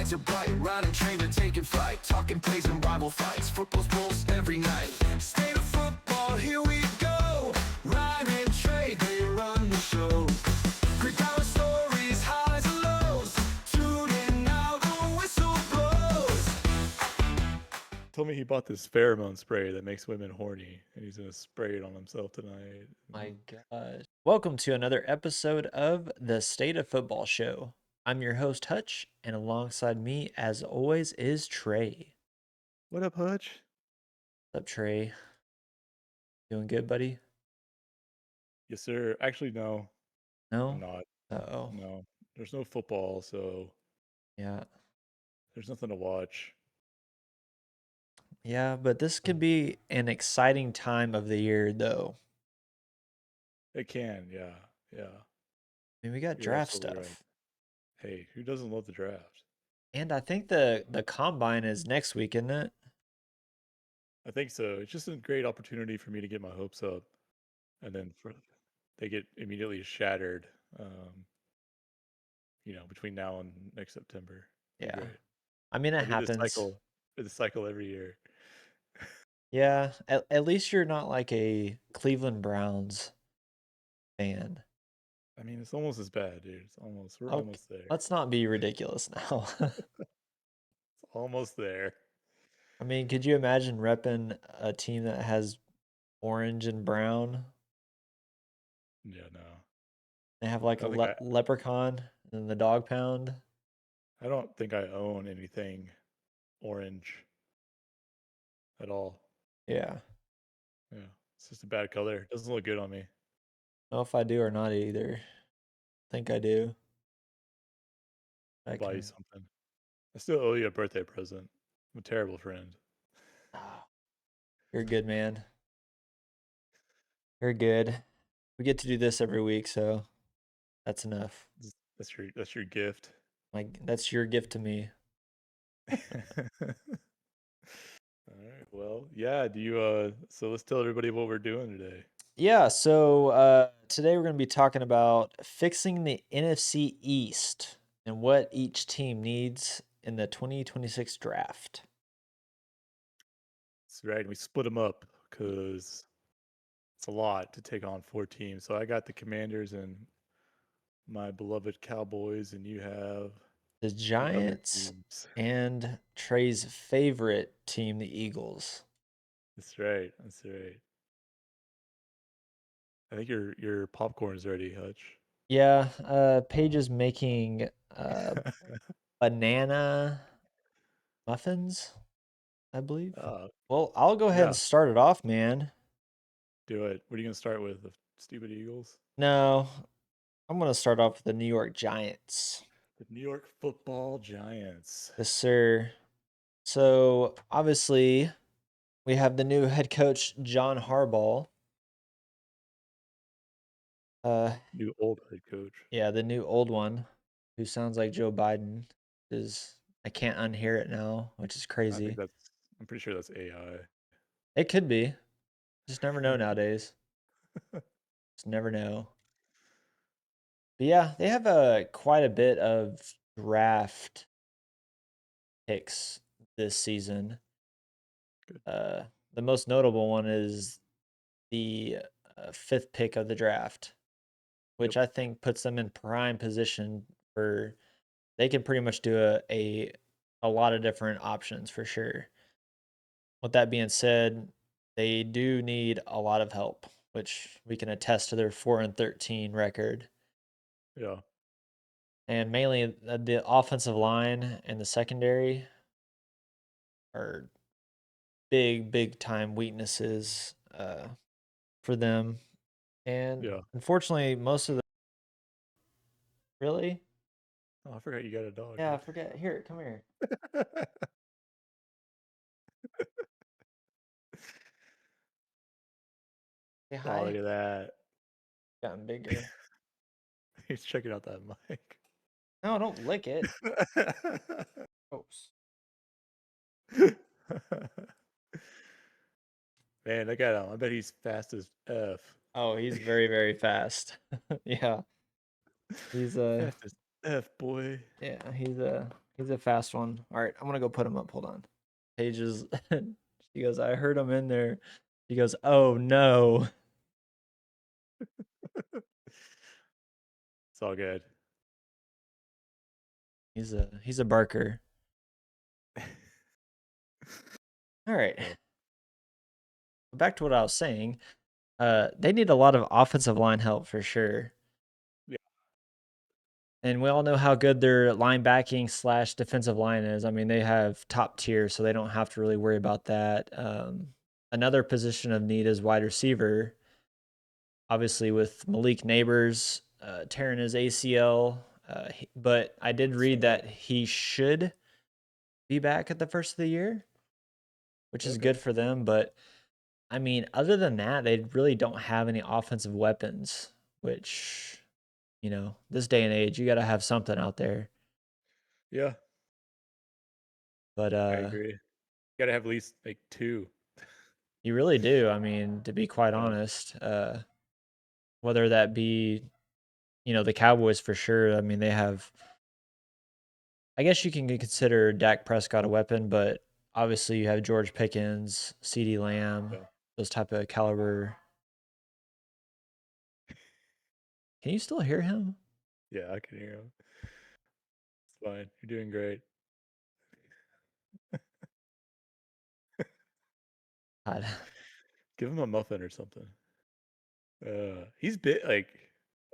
lights are bright, riding train to taking flight, talking plays and rival fights, football's pulse every night. State of football, here we go. Ryan and Trey, they run the show. Great power stories, highs and lows. Tune in now, the whistle blows. Told me he bought this pheromone spray that makes women horny, and he's gonna spray it on himself tonight. My gosh. Welcome to another episode of the State of Football Show. I'm your host, Hutch, and alongside me, as always, is Trey. What up, Hutch? What's up, Trey? Doing good, buddy? Yes, sir. Actually, no, I'm No? not. Uh-oh. No, there's no football, so Yeah. there's nothing to watch. Yeah, but this could be an exciting time of the year, though. It can, yeah. I mean, we got You're draft absolutely right. stuff. Hey, who doesn't love the draft? And I think the combine is next week, isn't it? I think so. It's just a great opportunity for me to get my hopes up, and then they get immediately shattered. Um, between now and next September. Be Yeah. great. I mean, it It'll be the happens. cycle. The cycle every year. Yeah, at least you're not like a Cleveland Browns fan. I mean, it's almost as bad, dude. We're Okay, almost there. let's not be ridiculous now. It's almost there. I mean, could you imagine repping a team that has orange and brown? Yeah, no. They have like I a don't think I leprechaun and the dog pound. I don't think I own anything orange at all. Yeah. Yeah. It's just a bad color. It doesn't look good on me. I don't know if I do or not either. Think I do. I'll I buy you can. something. I still owe you a birthday present. I'm a terrible friend. Oh, you're good, man. You're good. We get to do this every week, so that's enough. That's your gift. Like that's your gift to me. All right. Well, yeah, do you so let's tell everybody what we're doing today. Yeah, so today we're going to be talking about fixing the NFC East and what each team needs in the 2026 draft. That's right. We split them up because it's a lot to take on 4 teams. So I got the Commanders and my beloved Cowboys, and you have The the other Giants teams. and Trey's favorite team, the Eagles. That's right. That's right. I think your popcorn is ready, Hutch. Yeah, Paige is making banana muffins, I believe. uh, Well, I'll go ahead yeah, and start it off, man. do it. What are you gonna start with? The stupid Eagles? No, I'm going to start off with the New York Giants. The New York Football Giants. Yes, sir. So obviously, we have the new head coach, John Harbaugh. Uh, New old head coach. yeah, the new old one, who sounds like Joe Biden. Is I can't unhear it now, which is I think crazy. I'm pretty sure that's AI. It could be. Just never know nowadays. Just never know. But yeah, they have quite a bit of draft picks this season. Good. The most notable one is the fifth pick of the draft, Yep. which I think puts them in prime position for they can pretty much do a lot of different options for sure. With that being said, they do need a lot of help, which we can attest to their 4-13 record. Yeah. And mainly the offensive line and the secondary are big time weaknesses for them. And Yeah. unfortunately, most of the really, Oh, I forgot you got a dog, yeah, I dude. forget. Here, come here. Say Oh, look hi. at that. Gotten bigger. He's checking out that mic. No, don't lick it. Oops. Man, look at him. I bet he's fast as F. Oh, he's very fast. Yeah. He's Fast as F, boy. yeah, he's He's a fast one. All right, I'm gonna go put him up. Hold on. Pages. She goes, I heard him in there. She goes, oh no. It's all good. He's a barker. All right. Yeah. Back to what I was saying. They need a lot of offensive line help for sure. Yeah. And we all know how good their linebacking / defensive line is. I mean, they have top tier, so they don't have to really worry about that. Another position of need is wide receiver. Obviously, with Malik Neighbors tearing his ACL, but I did read that he should be back at the first of the year, which is Okay. good for them. But I mean, other than that, they really don't have any offensive weapons, which, this day and age, you got to have something out there. Yeah, But I agree. You gotta have at least like 2. you really do. I mean, to be quite Yeah. honest, whether that be, the Cowboys for sure. I mean, they have, I guess you can consider Dak Prescott a weapon, but obviously you have George Pickens, CeeDee Lamb, Yeah. those type of caliber. Can you still hear him? Yeah, I can hear him. It's fine. You're doing great. God. Give him a muffin or something. He's big. Like,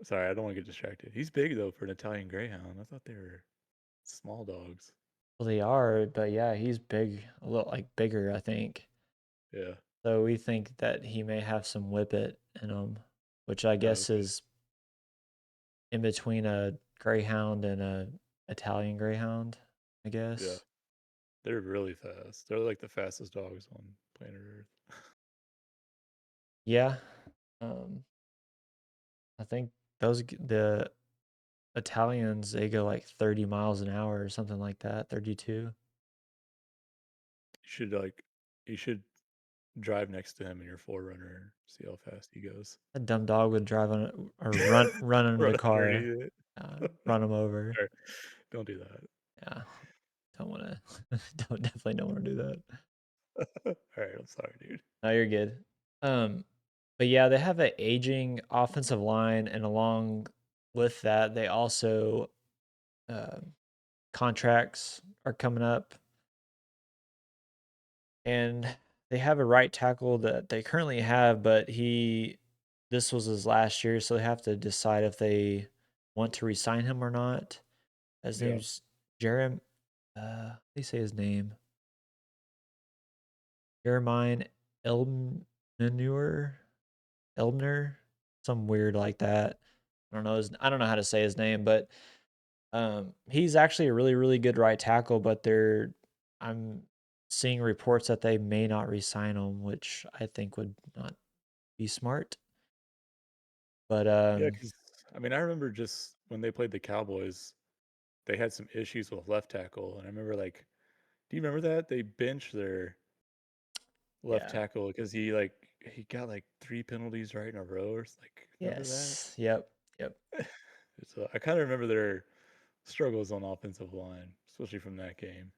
sorry, I don't want to get distracted. He's big though for an Italian Greyhound. I thought they were small dogs. Well, they are, but yeah, he's big, a little like bigger, I think. Yeah. So we think that he may have some whippet in him, which I Oh, guess okay. is in between a greyhound and a Italian greyhound, I Yeah. guess. They're really fast. They're like the fastest dogs on planet Earth. Yeah. Um, I think the Italians, they go like 30 miles an hour or something like that, 32. You should drive next to him in your Forerunner and see how fast he goes. A dumb dog would drive on it or run under the Run car, underneath it. run him over. All right, don't do that. Yeah, don't want to. Definitely don't want to do that. All right, I'm sorry, dude. No, you're good. Um, but yeah, they have an aging offensive line, and along with that, they also uh, contracts are coming up, and they have a right tackle that they currently have, but this was his last year, so they have to decide if they want to resign him or not. His Yeah, name's Jerem. How do you say his name? Jeremiah Elbner, Elbner, some weird like that. I don't know how to say his name, but he's actually a really, really good right tackle. But I'm seeing reports that they may not re-sign him, which I think would not be smart. But yeah. Because I mean, I remember just when they played the Cowboys, they had some issues with left tackle, and I remember like, do you remember that they benched their left yeah, tackle because he got like 3 penalties right in a row or like remember that? yes, yep, yep, So I kind of remember their struggles on offensive line, especially from that game.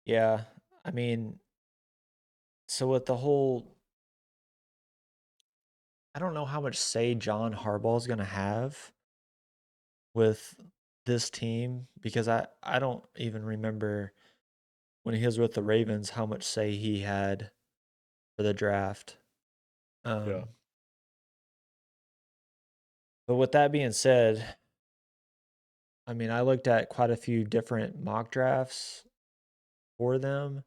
yeah. I mean, so with the whole, I don't know how much say John Harbaugh is going to have with this team because I don't even remember when he was with the Ravens how much say he had for the draft. Yeah, Um, but with that being said, I mean, I looked at quite a few different mock drafts for them,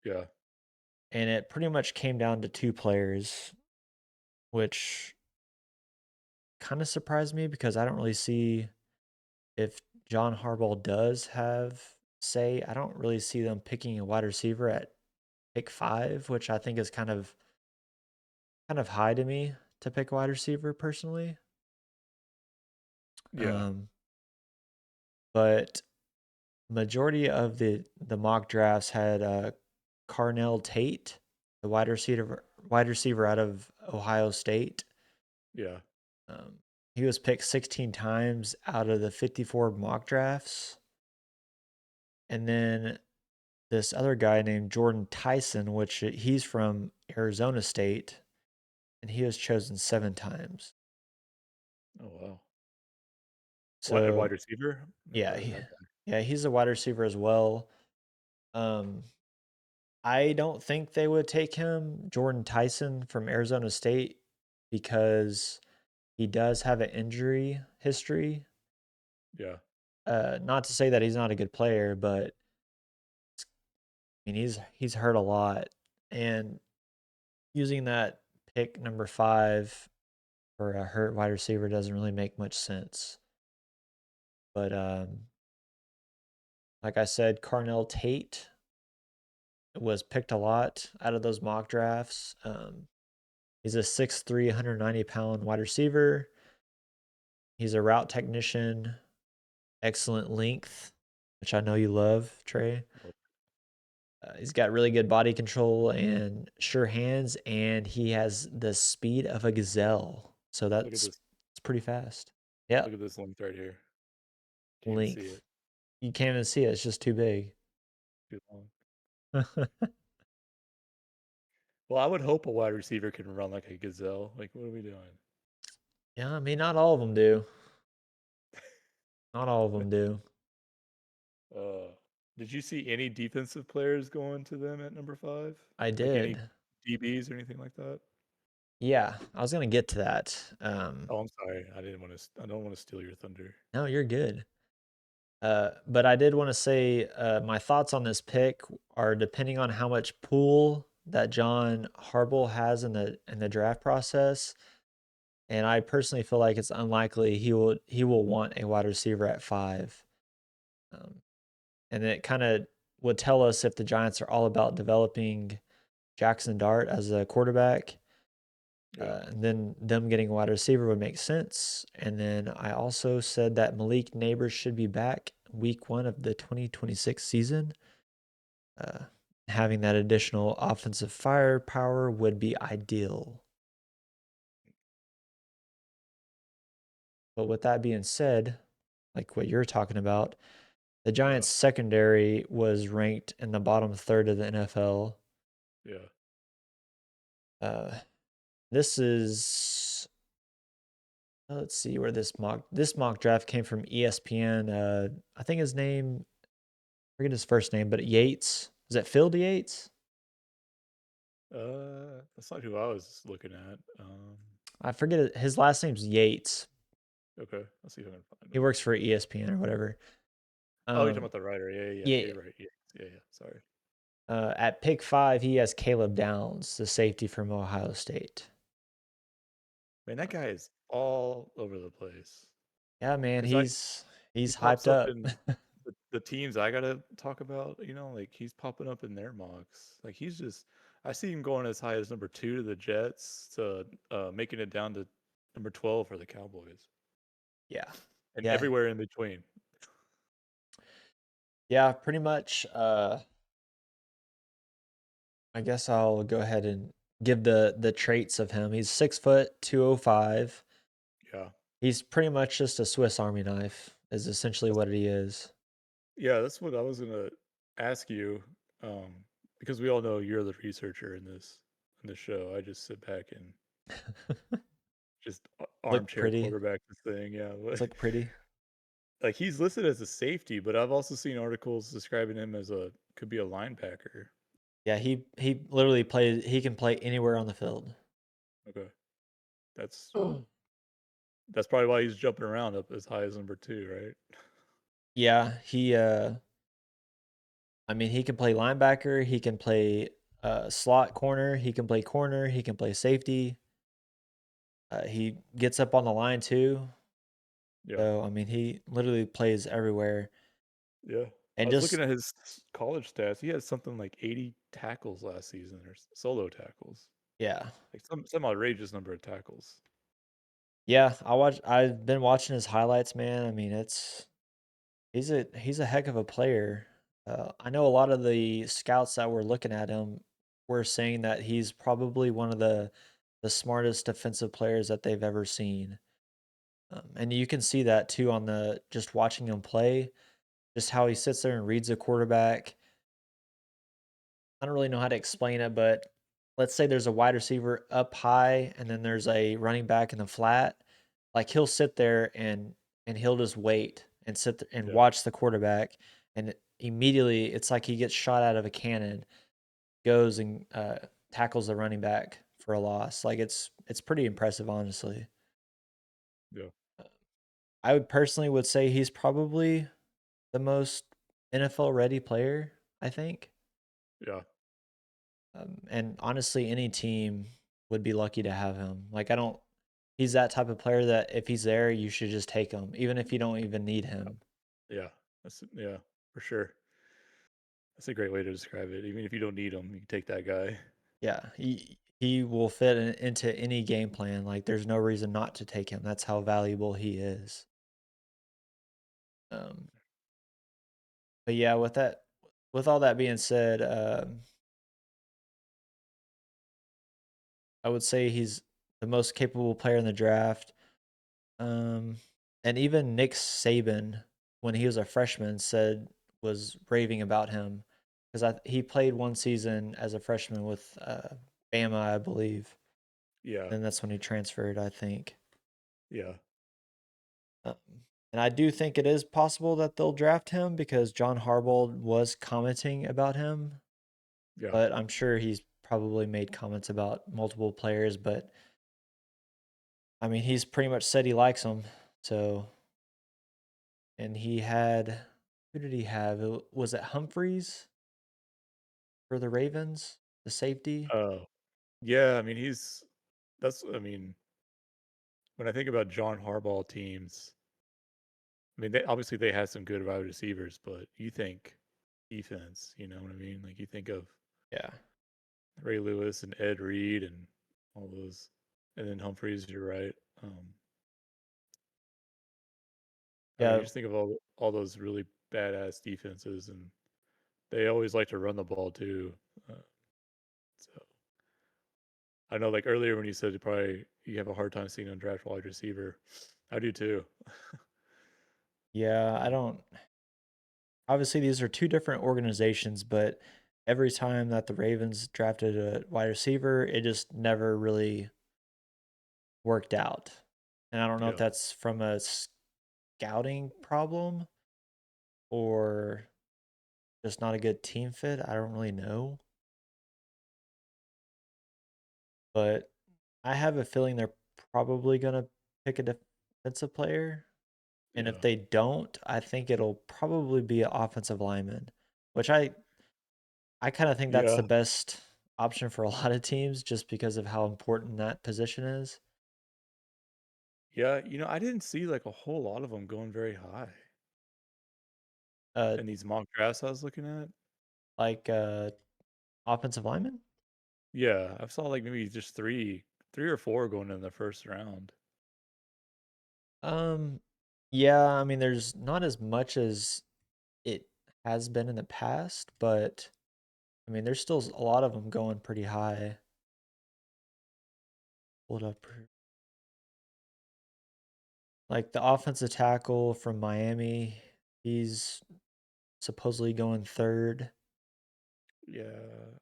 yeah, and it pretty much came down to two players, which kind of surprised me because I don't really see if John Harbaugh does have say. I don't really see them picking a wide receiver at pick 5, which I think is kind of high to me to pick a wide receiver personally. yeah, Um, but majority of the mock drafts had Carnell Tate, the wide receiver out of Ohio State. yeah. Um, he was picked 16 times out of the 54 mock drafts. And then this other guy named Jordan Tyson, which he's from Arizona State, and he was chosen 7 times. Oh wow. Wide So receiver? Never yeah, heard of that guy. yeah, he's a wide receiver as well. Um, I don't think they would take him, Jordan Tyson from Arizona State, because he does have an injury history. Yeah. Not to say that he's not a good player, but I mean he's hurt a lot, and using that pick number 5 for a hurt wide receiver doesn't really make much sense. But like I said, Carnell Tate was picked a lot out of those mock drafts. He's a 6'3", 190-pound wide receiver. He's a route technician, excellent length, which I know you love, Trey. He's got really good body control and sure hands, and he has the speed of a gazelle. So Look at that's this. it's pretty fast. Yeah, Look at this length right here. Can't even see length. it. You can't even see it. It's just too big. Too long. Well, I would hope a wide receiver can run like a gazelle. Like, what are we doing? Yeah, I mean, not all of them do. Not all of them do. Uh, did you see any defensive players going to them at number 5? I Like any did. DBs or anything like that? Yeah, I was gonna get to that. Oh, I'm sorry. I didn't want to. I don't want to steal your thunder. No, you're good. But I did want to say my thoughts on this pick are depending on how much pool that John Harbaugh has in the draft process. And I personally feel like it's unlikely he will want a wide receiver at 5. Um, and it kind of would tell us if the Giants are all about developing Jackson Dart as a quarterback. Yeah. And then them getting a wide receiver would make sense. And then I also said that Malik Neighbors should be back week 1 of the 2026 season. Uh, Having that additional offensive firepower would be ideal. But with that being said, like what you're talking about, the Yeah. Giants' secondary was ranked in the bottom third of the NFL. Yeah. Uh, this is let's see where this mock draft came from ESPN. I think his name, I forget his first name, but Yates. Is it Phil Yates? That's not who I was looking at. I forget his last name's Yates. Okay. Let's see if I can find He him. works for ESPN or whatever. Oh, you're talking Um, about the writer. Yeah, yeah, yeah. yeah. You're right. Yeah, yeah, yeah. Sorry. At pick 5, he has Caleb Downs, the safety from Ohio State. Man, that guy is all over the place. Yeah, man, Cause he he's pops hyped up up. in the teams I gotta talk about. Like he's popping up in their mocks. Like he's just. I see him going as high as number 2 to the Jets to making it down to number 12 for the Cowboys, Yeah. and Yeah. everywhere in between. Yeah, pretty much. I guess I'll go ahead and give the traits of him. He's 6 foot, 205. Yeah. He's pretty much just a Swiss Army knife, is essentially what he is. Yeah, that's what I was gonna ask you, because we all know you're the researcher in this show. I just sit back and just Look armchair pretty. quarterback this thing. Yeah, Look pretty. like he's listed as a safety, but I've also seen articles describing him as could be a linebacker. Yeah, he literally plays. He can play anywhere on the field. Okay, that's that's probably why he's jumping around up as high as number 2, right? Yeah, he. I mean, he can play linebacker. He can play slot corner. He can play corner. He can play safety. He gets up on the line too. Yeah, So I mean, he literally plays everywhere. yeah. I And was looking just at his college stats. He had something like 80 tackles last season, or solo tackles. yeah, Like some outrageous number of tackles. yeah. I've been watching his highlights, man. I mean, he's a heck of a player. I know a lot of the scouts that were looking at him were saying that he's probably one of the smartest defensive players that they've ever seen. And you can see that too on the just watching him play. just how he sits there and reads a quarterback. I don't really know how to explain it, but let's say there's a wide receiver up high and then there's a running back in the flat. Like he'll sit there and he'll just wait and and Yeah. watch the quarterback, and immediately it's like he gets shot out of a cannon, goes and tackles the running back for a loss. Like it's pretty impressive, honestly. Yeah. I would personally would say he's probably the most NFL ready player, I think. Yeah. And honestly, any team would be lucky to have him. Like I don't, he's that type of player that if he's there, you should just take him, even if you don't even need him. Yeah. Yeah, for sure. That's a great way to describe it. Even if you don't need him, you can take that guy. Yeah, he will fit into any game plan. Like there's no reason not to take him. That's how valuable he is. Um, but yeah, with all that being said, I would say he's the most capable player in the draft. Um, and even Nick Saban, when he was a freshman, was raving about him because he played one season as a freshman with Bama, I believe. Yeah. And that's when he transferred, I think. Yeah. Um, and I do think it is possible that they'll draft him because John Harbaugh was commenting about him, Yeah. but I'm sure he's probably made comments about multiple players. But I mean, he's pretty much said he likes him. So, and he had, who did he have? Was it Humphreys for the Ravens, the safety? Oh, yeah. I mean, I mean, when I think about John Harbaugh teams, I mean, obviously they had some good wide receivers, but you think defense, you know what I mean? Like you think of Yeah. Ray Lewis and Ed Reed and all those, and then Humphreys. You're right. I mean, you Yeah. just think of all those really badass defenses, and they always like to run the ball too. Uh, so I know, like earlier when you said you have a hard time seeing a draft wide receiver, I do too. Yeah. I Um, don't, obviously, these are two different organizations, but every time that the Ravens drafted a wide receiver, it just never really worked out. And I don't know if yeah, that's from a scouting problem or just not a good team fit. I don't really know. But I have a feeling they're probably going to pick a defensive player. And if yeah, they don't, I think it'll probably be an offensive lineman, which I kind of think that's the yeah, best option for a lot of teams just because of how important that position is. yeah. I didn't see like a whole lot of them going very high Uh, in these mock drafts I was looking at. like offensive lineman. Yeah, I saw like maybe just three or four going in the first round. Um, yeah, I mean, there's not as much as it has been in the past, but I mean, there's still a lot of them going pretty high. Hold up, like the offensive tackle from Miami, he's supposedly going third. Yeah,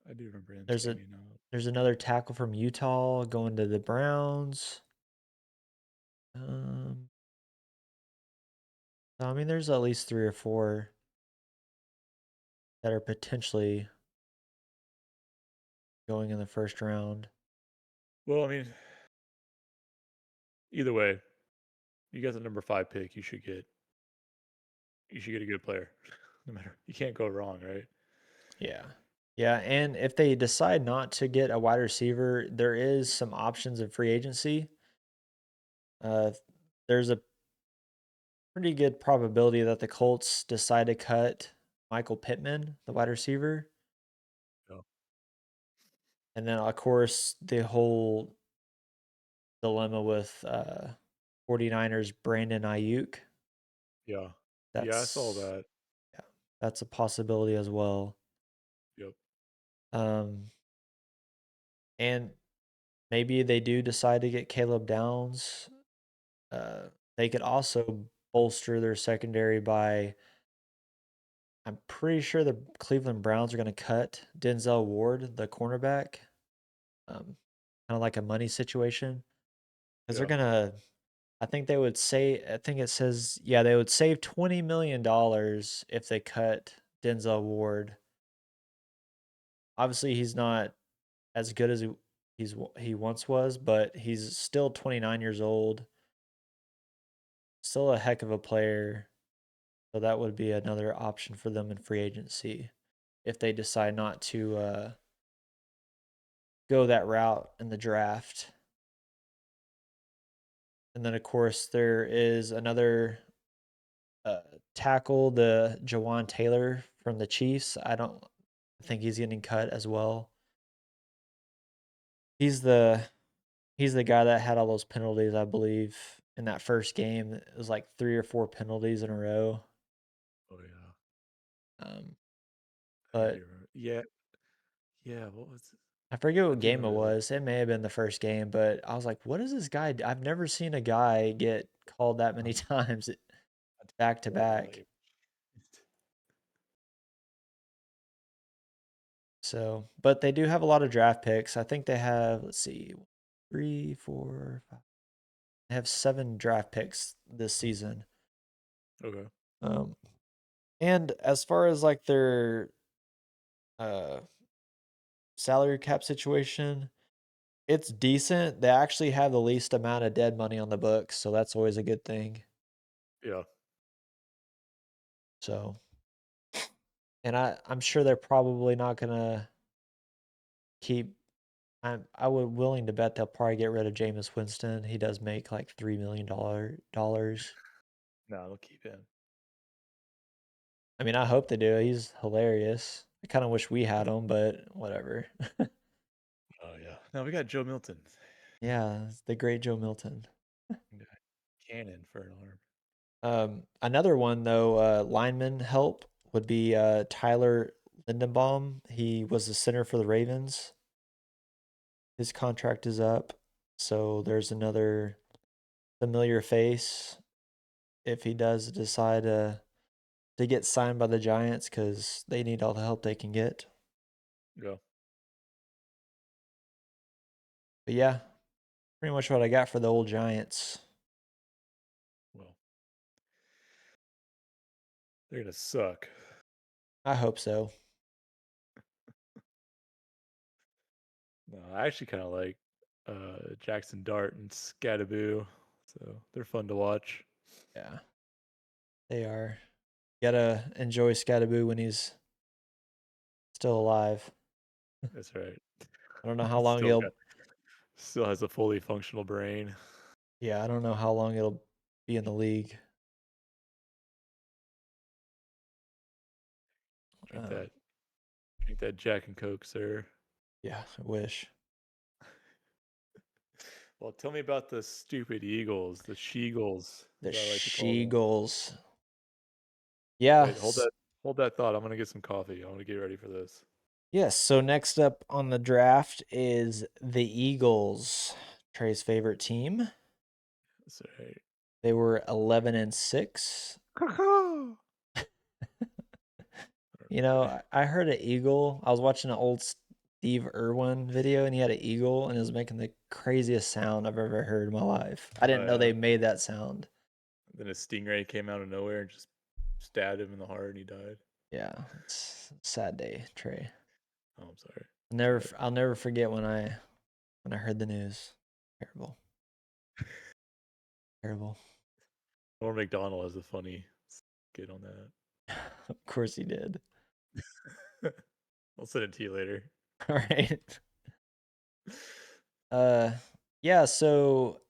I do remember him There's a standing out. there's another tackle from Utah going to the Browns. Um, so, I mean, there's at least three or four that are potentially going in the first round. Well, I mean, either way, you got the number 5 pick. You should get a good player. No matter, you can't go wrong, right? Yeah. Yeah, and if they decide not to get a wide receiver, there is some options in free agency. Uh, there's a pretty good probability that the Colts decide to cut Michael Pittman, the wide receiver. Yeah, And then, of course, the whole dilemma with 49ers Brandon Ayuk. yeah, yeah. I saw That's that. yeah, that's a possibility as well. Yep. Um, and maybe they do decide to get Caleb Downs. They could also bolster their secondary by I'm pretty sure the Cleveland Browns are going to cut Denzel Ward, the cornerback. Kind of like a money situation because they're Yeah. gonna. I think they would say. I think it says yeah they would save $20 million if they cut Denzel Ward. Obviously, he's not as good as he once was, but he's still 29 years old. Still a heck of a player. So that would be another option for them in free agency if they decide not to go that route in the draft. And then, of course, there is another tackle, the Jawan Taylor from the Chiefs. I don't think he's getting cut as well. He's the he's the guy that had all those penalties, I believe, in that first game. It was like 3 or 4 penalties in a row. Oh yeah. Um, I do but remember. Yeah. Yeah. What was it? I forget I what do game it remember that. was. It may have been the first game, but I was like, what is this guy? I've never seen a guy get called that many times I do back to remember that back. game. So, but they do have a lot of draft picks. I think they have, let's see, 3, 4, 5. They have 7 draft picks this season. Okay. Um, and as far as like their uh salary cap situation, it's decent. They actually have the least amount of dead money on the books, so that's always a good thing. Yeah. So, and I'm sure they're probably not gonna keep. I would willing to bet they'll probably get rid of Jameis Winston. He does make like $3 million. No, they'll keep him. I mean, I hope they do. He's hilarious. I kind of wish we had him, but whatever. Oh yeah. No, we got Joe Milton. Yeah, it's the great Joe Milton. We got Cannon for an arm. Another one though, lineman help would be Tyler Lindenbaum. He was the center for the Ravens. His contract is up, so there's another familiar face if he does decide to get signed by the Giants because they need all the help they can get. Yeah. But yeah, pretty much what I got for the old Giants. Well, they're gonna suck. I hope so. No, I actually kind of like Jackson Dart and Scadaboo, so they're fun to watch. Yeah, they are. Gotta enjoy Scadaboo when he's still alive. That's right. I don't know how long Still he'll. got, still has a fully functional brain. Yeah, I don't know how long it'll be in the league. Drink Um, that, drink that Jack and Coke, sir. yeah, I wish. Well, tell me about the stupid Eagles, the Sheagles, The as I like to call them. She-Goals. Yeah. Wait, hold that thought. I'm gonna get some coffee. I want to get ready for this. Yes. So next up on the draft is the Eagles, Trey's favorite team. That's right. They were 11-6. You know, I heard an eagle. I was watching an old Steve Irwin video, and he had an eagle, and it was making the craziest sound I've ever heard in my life. I Oh didn't know yeah. they made that sound. Then a stingray came out of nowhere and just stabbed him in the heart, and he died. Yeah, it's a sad day, Trey. Oh, I'm sorry. I'll never forget when I heard the news. Terrible. Terrible. Norm Macdonald has a funny skit on that. Of course he did. I'll send it to you later. All right. Uh, yeah, so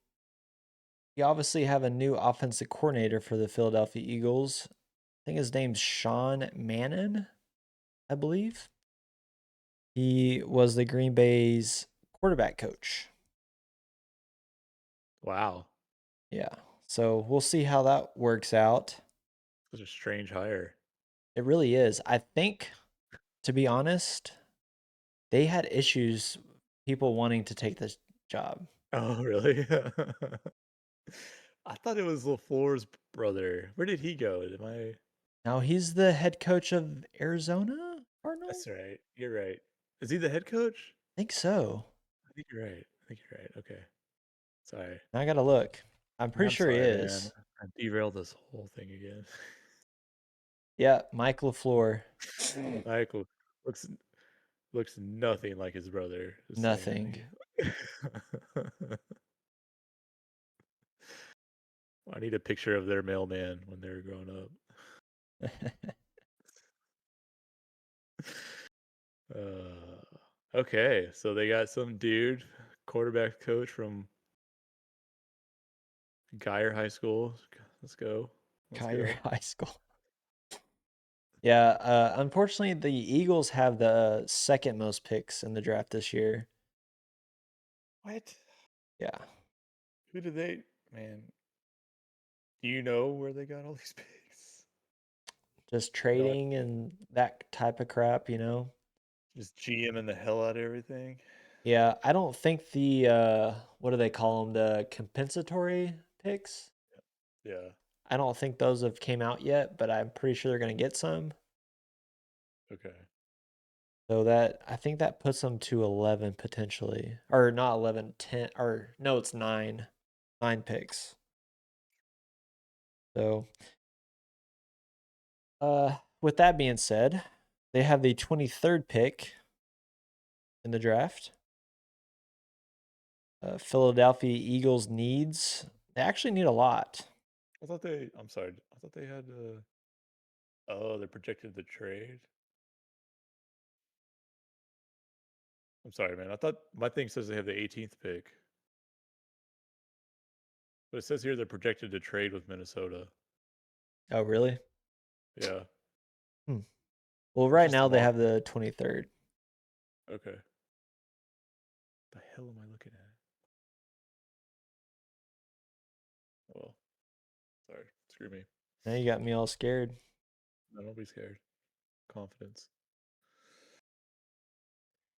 you obviously have a new offensive coordinator for the Philadelphia Eagles. I think his name's Sean Mannon, I believe. He was the Green Bay's quarterback coach. Wow. Yeah. So we'll see how that works out. Such a strange hire. It really is. I think, to be honest, they had issues people wanting to take this job. Oh, really? I thought it was LaFleur's brother. Where did he go? Am I? Now he's the head coach of Arizona That's Cardinals? right. You're right. Is he the head coach? I think so. I think you're right. I think you're right. Okay. Sorry. I gotta look. I'm pretty I'm sure he sorry, man. is. I derailed this whole thing again. Yeah, Mike LaFleur. Michael looks looks nothing like his brother. Just Nothing. saying. I need a picture of their mailman when they were growing up. Okay, so they got some dude, quarterback coach from Geyer High School. Let's go. Let's Kyer go. High School. Yeah, unfortunately, the Eagles have the second most picks in the draft this year. What? Yeah, Who did they? Man, do you know where they got all these picks? just No, trading and that type of crap, you know? just GMing the hell out of everything. Yeah, I don't think the what do they call them? The compensatory picks? Yeah. I don't think those have came out yet, but I'm pretty sure they're going to get some. Okay. So that I think that puts them to 11 potentially. Or not 11, 10 or no, it's 9. 9 picks. So, with that being said, they have the 23rd pick in the draft. Philadelphia Eagles needs. They actually need a lot. I thought they. I'm sorry. I thought they had. Oh, they're projected to trade. I'm sorry, man. I thought my thing says they have the 18th pick, but it says here they're projected to trade with Minnesota. Oh, really? Yeah, Hmm. Well, it's right just a now they mock. have the 23rd. Okay. The hell am I looking at? Oh, well, sorry. Screw me. Now you got me all scared. No, don't be scared. Confidence.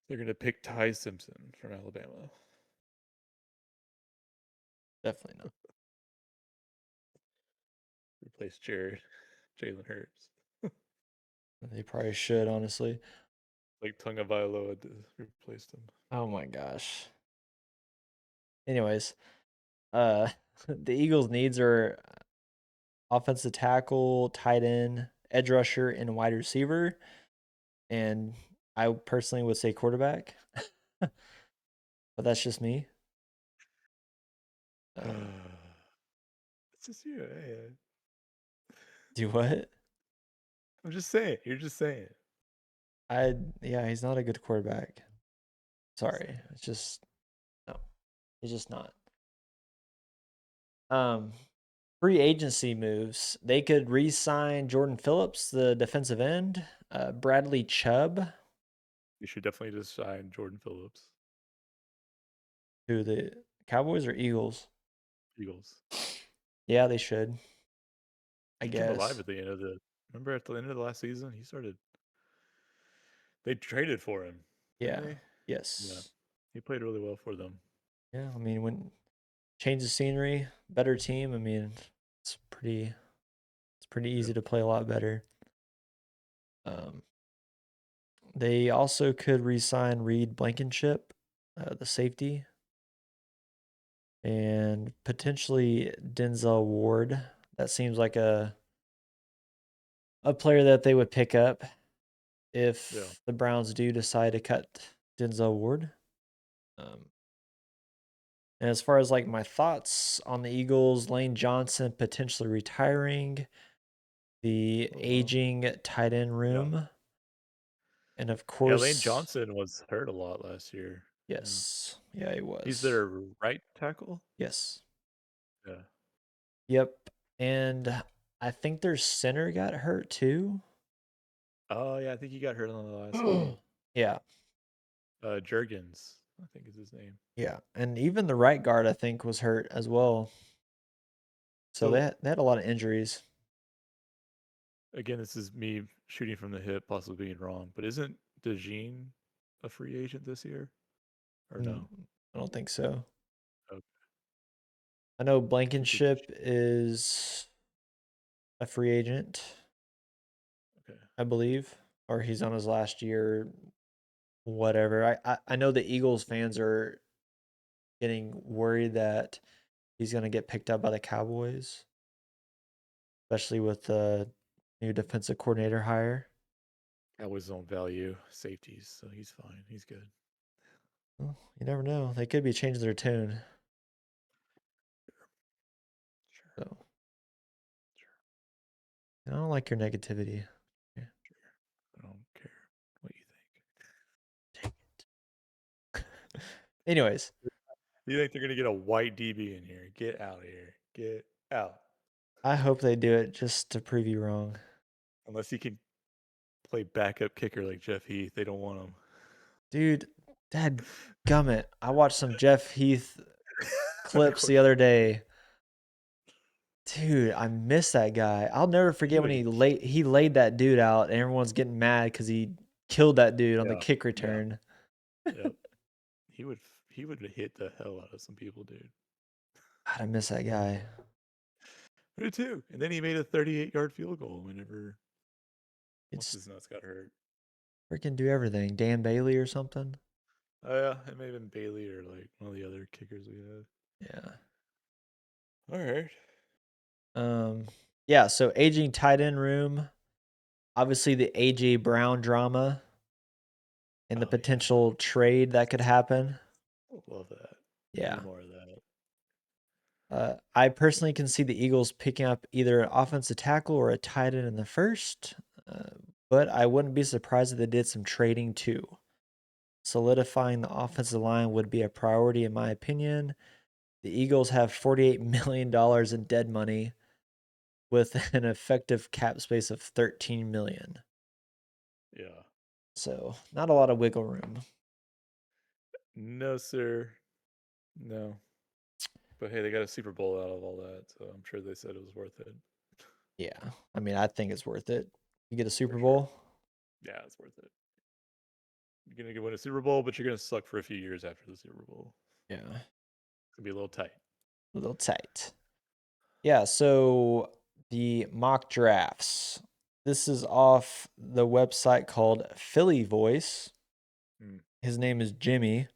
They're gonna pick Ty Simpson from Alabama. Definitely not. Replace Jalen Hurts. They probably should, honestly. Like Tunga Vailoa replaced him. Oh my gosh. Anyways, uh, the Eagles' needs are offensive tackle, tight end, edge rusher, and wide receiver. And I personally would say quarterback, but that's just me. Um, It's just you. Hey, do what? I'm just saying. You're just saying. Yeah, he's not a good quarterback. Just Sorry, saying. it's just no, he's just not. Um, free agency moves. They could re-sign Jordan Phillips, the defensive end, Bradley Chubb, You should definitely just sign Jordan Phillips. to the Cowboys or Eagles. Eagles. Yeah, they should. I He came alive guess. at the end of the. Remember at the end of the last season, he started. They traded for him, didn't Yeah. they? Yeah. Yes. He played really well for them. Yeah. I mean, when change the scenery, better team. I mean, it's pretty. It's pretty Yep. easy to play a lot better. Um, they also could re-sign Reed Blankenship, the safety, and potentially Denzel Ward. That seems like a player that they would pick up Yeah. if the Browns do decide to cut Denzel Ward. Um, and as far as like my thoughts on the Eagles, Lane Johnson potentially retiring, the Oh wow. aging tight end Yeah. room, and of Yeah. Lane course, Johnson was hurt a lot last year. Yeah. yes, yeah, he He's was. their right tackle. Yes, Yeah. yep. And I think their center got hurt too. Oh yeah, I think he got hurt on the last game. Yeah, Jurgens, I think is his name. yeah, and even the right guard I think was hurt as well. So So they had a lot of injuries. again, this is me shooting from the hip, possibly being wrong, but isn't DeJean a free agent this year? Or Mm, no? I don't think so. Okay. I know Who's the Blankenship is a free agent. I believe, or he's on his last year, whatever. I know the Eagles fans are getting worried that he's going to get picked up by the Cowboys, especially with the new defensive coordinator hire. Cowboys don't value safeties, so he's fine. He's good. Well, you never know. They could be changing their tune. Sure. So Sure. I don't like your negativity. Yeah. Sure. I don't care what you Dang it. Anyways, You think they're gonna get a white DB in here? Get out of here. Get out. I hope they do it just to prove you wrong. Unless he can play backup kicker like Jeff Heath, they don't want him. Dude, dad gummit. I watched some Jeff Heath Of clips the course. other day. Dude, I miss that guy. I'll never forget when He he laid that dude out and everyone's getting mad because he killed that dude on the yeah, kick yeah, return. yep. He would hit the hell out of some people, dude. God, I miss that guy. Me too. And then he made a 38-yard field goal whenever what's It's his nuts got hurt. freaking do everything. Dan Bailey or something. Oh yeah, it may have been Bailey or like one of the other kickers we had. Yeah. All right. Yeah, so aging tight end room. Obviously the AJ Brown drama and the Oh yeah, potential trade that could happen. love that. Give me Yeah. more of that. I personally can see the Eagles picking up either an offensive tackle or a tight end in the first, uh, but I wouldn't be surprised if they did some trading too. Solidifying the offensive line would be a priority, in my opinion. The Eagles have $48 million in dead money with an effective cap space of $13 million. Yeah. So, not a lot of wiggle room. No, sir. No. But hey, they got a Super Bowl out of all that, so I'm sure they said it was worth it. Yeah. I mean, I think it's worth it. You get a For Super sure. Bowl? Yeah, it's worth it. You're gonna win a Super Bowl, but you're gonna suck for a few years after the Super Bowl. Yeah. It's gonna be a little tight. A little tight. Yeah, so the mock drafts. This is off the website called Philly Voice. Mm. His name is Jimmy.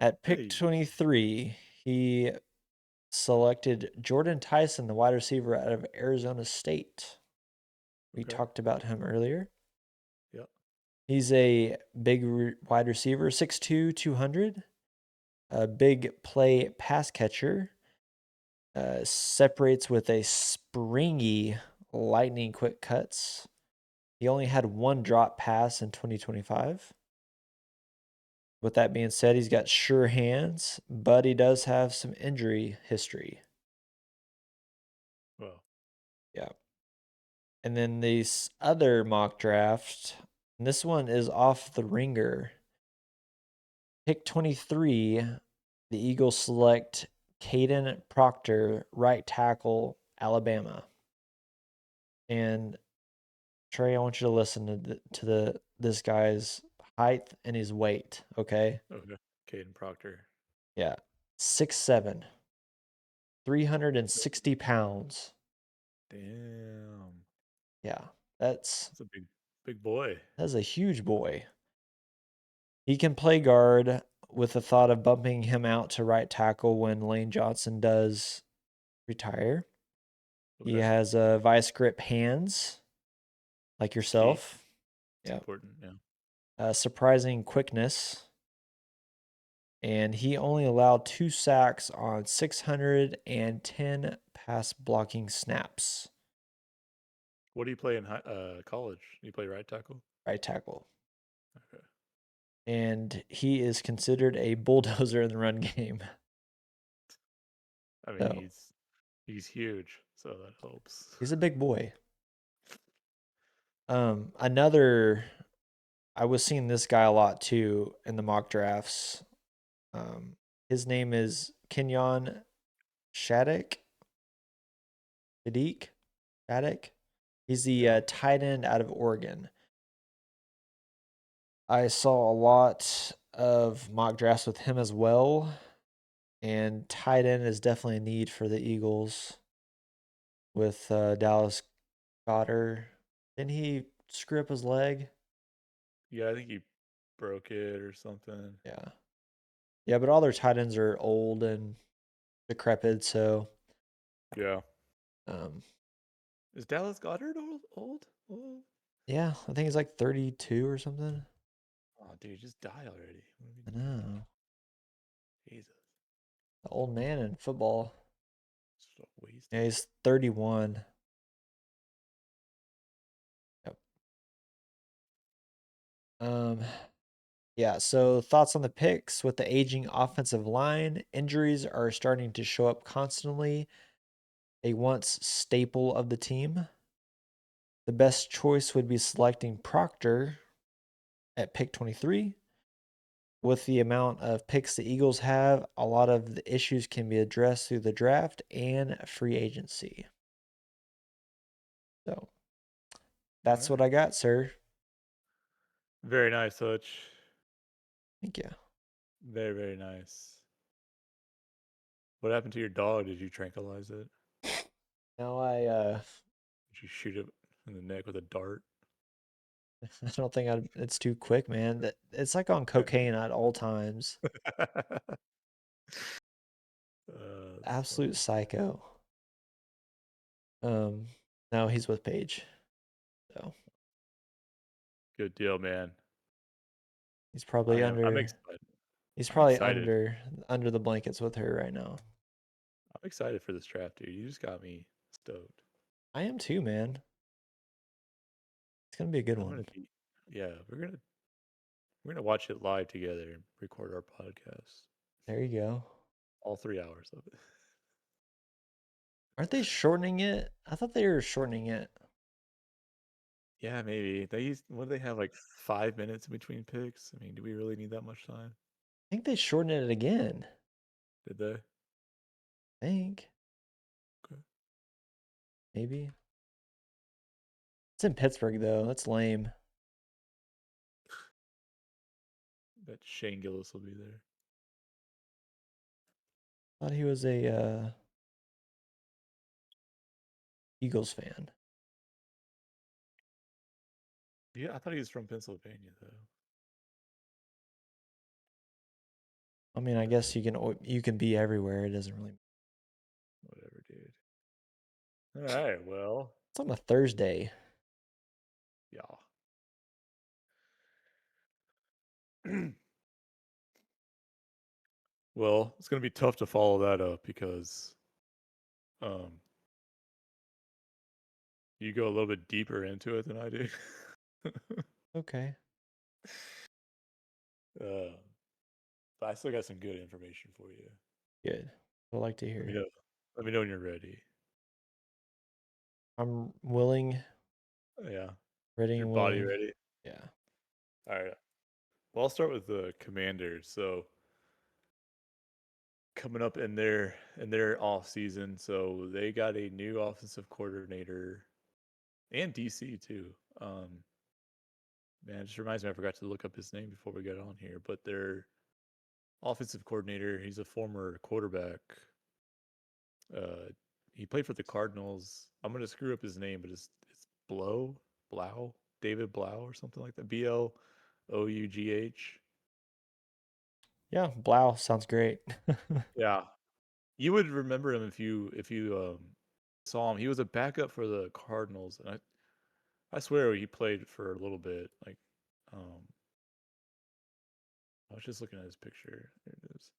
At pick Hey. 23, he selected Jordan Tyson, the wide receiver out of Arizona State. We Okay. talked about him earlier. Yep. He's a big wide receiver, 6'2", 200. A big play pass catcher. Separates with a springy, lightning quick cuts. He only had one drop pass in 2025. With that being said, he's got sure hands, but he does have some injury history. Well. Yeah. And then this other mock draft, and this one is off the ringer. Pick 23, the Eagles select Caden Proctor, right tackle, Alabama. And Trey, I want you to listen to this guy's height and his weight, okay? Okay. Caden Proctor. Yeah. 6'7", 360 pounds. Damn. Yeah. That's That's a big boy. a huge boy. He can play guard with the thought of bumping him out to right tackle when Lane Johnson does retire. He Okay. has vice grip hands like It's key. yourself. It's Yeah. important. Yeah. Surprising quickness. And he only allowed 2 sacks on 610 pass blocking snaps. What do you play in college? Do you play right tackle? Right tackle. Okay. And he is considered a bulldozer in the run game. I mean, So he's huge, so that helps. he's a big boy. Another, I was seeing this guy a lot too in the mock drafts. His name is Kenyon Shattuck. Shattuck. He's the Yeah. tight end out of Oregon. I saw a lot of mock drafts with him as well. And tight end is definitely a need for the Eagles with Dallas Goddard. Didn't he screw up his leg? Yeah, I think he broke it or something. Yeah. Yeah, but all their tight ends are old and decrepit, so Yeah. um Is Dallas Goddard old? yeah, I think he's like 32 or something. Oh, dude, just die already. What are we I doing? know. Jesus. The old man in football. So wasted. Yeah, he's 31. Yep. Yeah, so thoughts on the picks with the aging offensive line. Injuries are starting to show up constantly. A once staple of the team. The best choice would be selecting Proctor at pick 23. With the amount of picks the Eagles have, a lot of the issues can be addressed through the draft and free agency. So that's what Alright. I got, sir. Very nice, Hutch. Thank you. Very, very nice. What happened to your dog? Did you tranquilize it? Now I Did you shoot it in the neck with a dart? I don't think it's too quick, man. That it's like on cocaine at all times. That's Absolute funny. psycho. No, he's with Paige. So Good deal, man. he's probably I'm under excited. he's I'm probably excited. under the blankets with her right now. I'm excited for this draft, dude. You just got me stoked. I am too, man. It's gonna be a good I'm one. gonna be yeah, we're gonna watch it live together and record our podcast. There you go. All 3 hours of it. Aren't they shortening it? I thought they were shortening it. Yeah, maybe. What do they have, like 5 minutes in between picks? I mean, do we really need that much time? I think they shortened it again. Did they? I think. Okay. Maybe. It's in Pittsburgh though. That's lame. Bet Shane Gillis will be there. Thought he was a Eagles fan. Yeah, I thought he was from Pennsylvania though. I mean, I guess you can be everywhere. It doesn't really. Whatever, dude. All right, well, It's on a Thursday. yeah. Well, it's gonna be tough to follow that up because um you go a little bit deeper into it than I do. Okay. uh, but I still got some good information for you. Good. I like to Let me hear. know. Let me know when you're ready. I'm willing, Yeah. ready Is your and body willing. ready? Yeah. All right. Well, I'll start with the Commanders. So coming up in their off season, so they got a new offensive coordinator and DC too. Man, it just reminds me I forgot to look up his name before we got on here, but their offensive coordinator, he's a former quarterback. Uh, he played for the Cardinals. I'm gonna screw up his name, but it's Blau, David Blau or something like that. Blough. Yeah. Blau sounds great. Yeah, you would remember him if you saw him. He was a backup for the Cardinals, and I swear he played for a little bit. Like, um, I was just looking at his picture. There it is.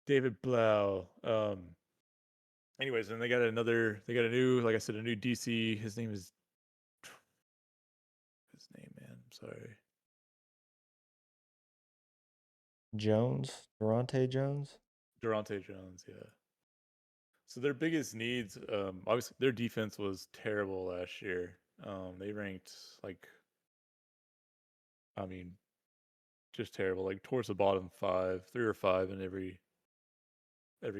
David Blau. Anyways, and they got a new, like I said, a new DC. His name is his name, man. I'm sorry. Jones, Durante Jones. Durante Jones. Yeah. So their biggest needs, obviously, their defense was terrible last year. They ranked like, I mean, just terrible, like towards the bottom five, 3 or 5 in every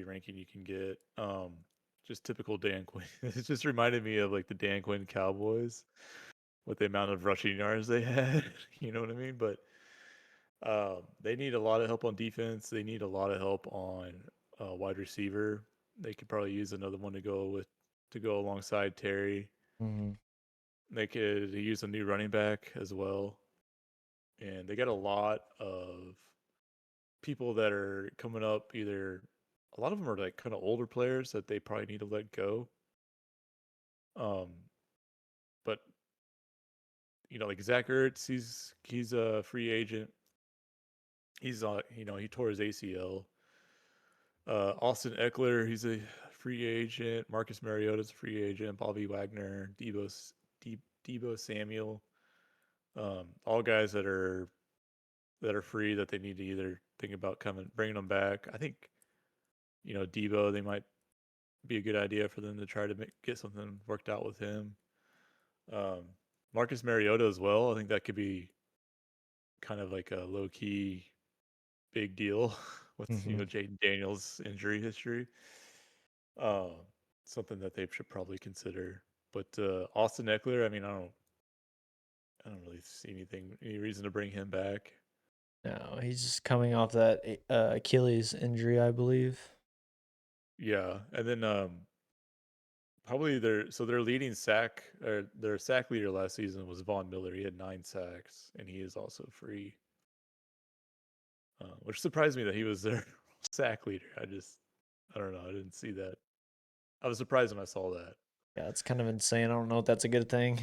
ranking you can get. Just typical Dan Quinn. It just reminded me of like the Dan Quinn Cowboys with the amount of rushing yards they had. You know what I mean? But they need a lot of help on defense. They need a lot of help on wide receiver. They could probably use another one to go alongside Terry. Mhm. They could use a new running back as well, and they got a lot of people that are coming up. Either a lot of them are like kind of older players that they probably need to let go. Um, but like Zach Ertz, he's a free agent. He's he tore his ACL. Austin Eckler, he's a free agent. Marcus Mariota's a free agent. Bobby Wagner, Debo Samuel, all guys that are free that they need to either think about bringing them back. I think Debo, they might be a good idea for them to try to get something worked out with him. Um, Marcus Mariota as well. I think that could be kind of like a low key big deal with Hmm. Jaden Daniels' injury history. Uh, Something that they should probably consider. But Austin Eckler, I mean, I don't really see any reason to bring him back. No, he's just coming off that Achilles injury, I believe. Yeah, and then probably their leading sack or their sack leader last season was Von Miller. He had 9 sacks, and he is also free, which surprised me that he was their sack leader. I don't know. I didn't see that. I was surprised when I saw that. Yeah, it's kind of insane. I don't know if that's a good thing.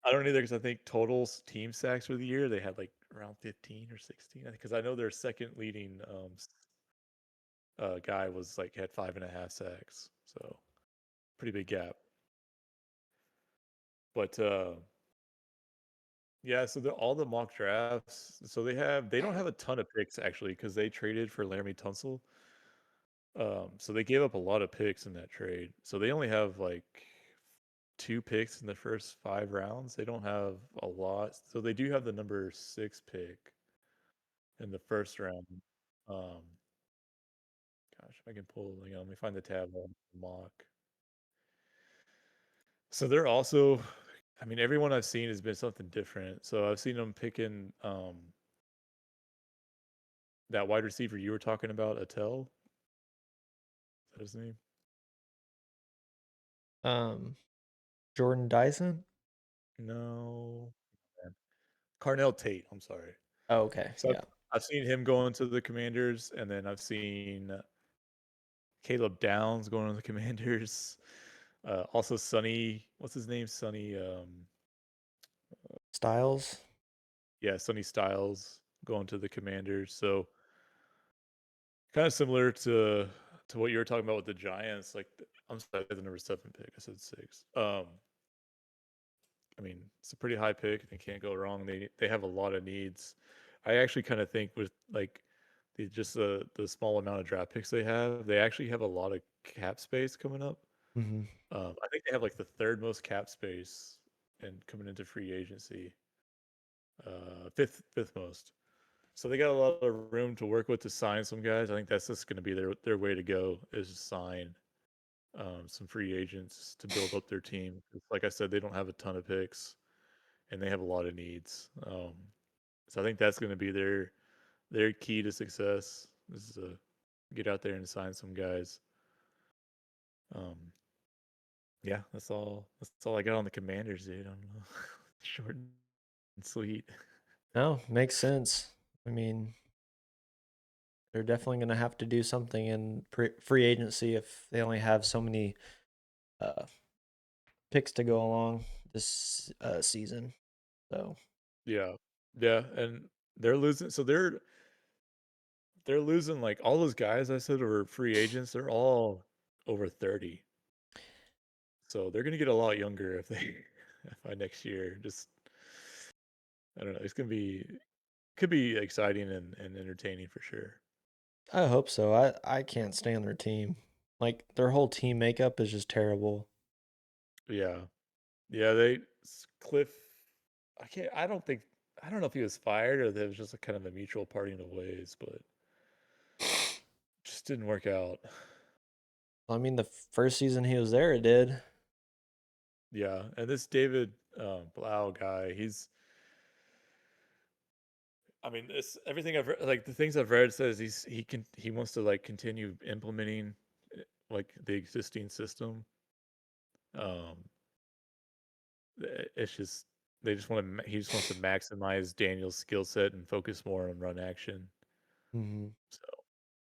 I don't either because I think total team sacks for the year they had like around 15 or 16. Because I know their second leading guy was like had 5.5 sacks, so pretty big gap. But yeah, so all the mock drafts, so they don't have a ton of picks actually because they traded for Laramie Tunsil. So they gave up a lot of picks in that trade. So they only have like 2 picks in the first 5 rounds. They don't have a lot. So they do have the number 6 pick in the first round. Um, Gosh, if I can pull, let me find the tab on mock. So they're also, I mean, everyone I've seen has been something different. So I've seen them picking that wide receiver you were talking about, Attell. Is that his name? um, Jordan Dyson. No. Man. Carnell Tate. I'm sorry. Oh, okay, So yeah. I've seen him going to the Commanders, and then I've seen Caleb Downs going to the Commanders. Also, Sonny, what's his name? Sonny, Styles. yeah, Sonny Styles going to the Commanders. So kind of similar to what you were talking about with the Giants. Like, I'm sorry, the number 7 pick. I said 6. I mean, it's a pretty high pick. They can't go wrong. They have a lot of needs. I actually kind of think with like the small amount of draft picks they have, they actually have a lot of cap space coming up. Hmm. I think they have like the third most cap space and coming into free agency, fifth most. So they got a lot of room to work with to sign some guys. I think that's just going to be their way to go is to sign some free agents to build up their team. 'Cause like I said, they don't have a ton of picks and they have a lot of needs. So I think that's going to be their key to success is to get out there and sign some guys. Um, yeah, that's all. That's all I got on the Commanders, dude. I don't know. Short and sweet. No, makes sense. I mean, they're definitely going to have to do something in free agency if they only have so many uh, picks to go along this season. So, Yeah, yeah, and they're losing. So they're losing like all those guys I said were free agents. They're all over 30. So they're gonna get a lot younger if they by next year. Just I don't know. It's gonna be could be exciting and entertaining for sure. I hope so. I can't stand their team. Like their whole team makeup is just terrible. Yeah. Yeah, Cliff I can't I don't know if he was fired or there was just a kind of a mutual parting of ways, but just didn't work out. I mean, the first season he was there, it did. Yeah. And this David Blau guy, I mean, it's everything I've like the things I've read says he wants to like continue implementing like the existing system. Um It's just they just want to. He just wants to maximize Daniel's skill set and focus more on run action. Mm-hmm. So,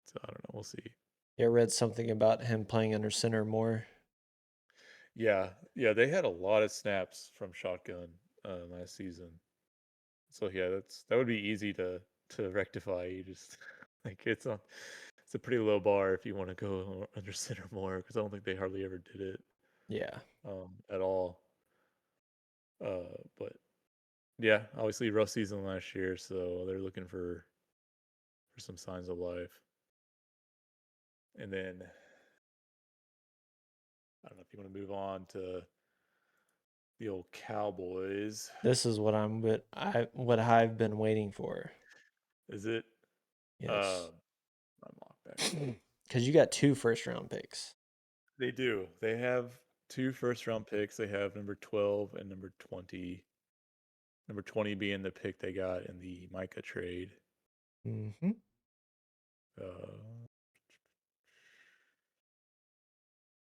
so I don't know. We'll see. Yeah, I read something about him playing under center more. Yeah, yeah. They had a lot of snaps from shotgun last season. So yeah, that would be easy to rectify. You just like it's a pretty low bar if you want to go under center more because I don't think they hardly ever did it Yeah. at all. But yeah, obviously rough season last year, so they're looking for some signs of life. And then I don't know if you want to move on to the old Cowboys. This is what I've been waiting for. Is it? Yes. Um, my mock back up. Because you got 2 first-round picks. They do. They have 2 first-round picks. They have number 12 and number 20. Number 20 being the pick they got in the Micah trade. Mm-hmm. Uh,